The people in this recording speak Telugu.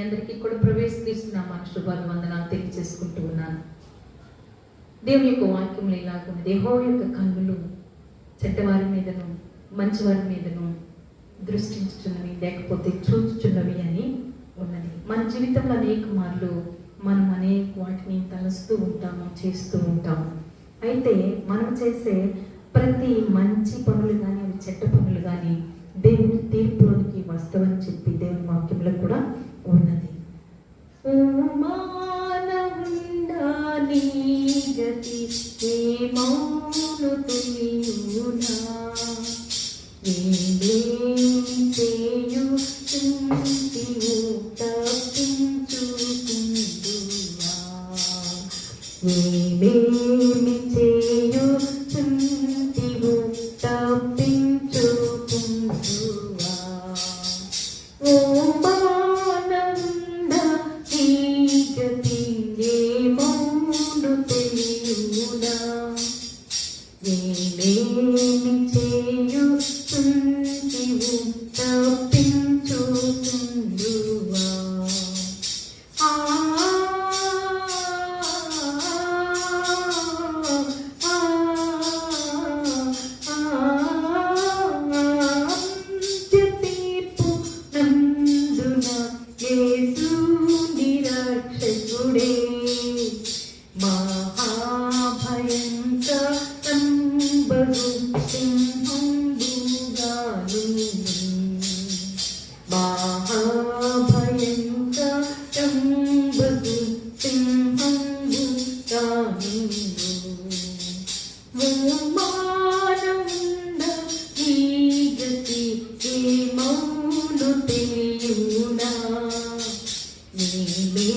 అందరికీ కూడా ప్రవేశిస్తున్నాం మన శుభాభివందనాలు తెలియజేసుకుంటూ ఉన్నాను. దేవుని యొక్క వాక్యంలో ఇలాగున్నది, యెహోవా యొక్క కన్నులు చెడ్డవారి మీదను మంచివారి మీదను దృష్టించుచున్నవి, లేకపోతే చూచుచున్నవి అని ఉన్నది. మన జీవితంలో అనేక మార్లు మనం అనేక వాటిని తలస్తూ ఉంటాము, చేస్తూ ఉంటాము. అయితే మనం చేసే ప్రతి మంచి పనులు కానీ అవి చెడ్డ పనులు కానీ దేవుని తీర్పులోనికి వస్తావని చెప్పి దేవుని వాక్యంలో కూడా ఉన్నది. ఓ మానవుండా నీ గతి ఏమౌను తెలియునా, ఏమేమి చేయుచుంటివో తప్పించుకుందువా, ఏమేమి చేయుచుంటివో తప్పించుకుందువా. ఓ మానవుండా నీ గతి ఏమౌను తెలియునా, ఏమేమి చేయుచుంటివో తప్పించుకుందువా. తీర్పు నందున యేసు నిరక్షకుడే, మహాభయంకరంబగు సింహంబుగాను, మహాభయంకరంబగు సింహంబుగాను. ఓ మానవుండా నీ గతి ఏమౌను తెలియునా, నీవే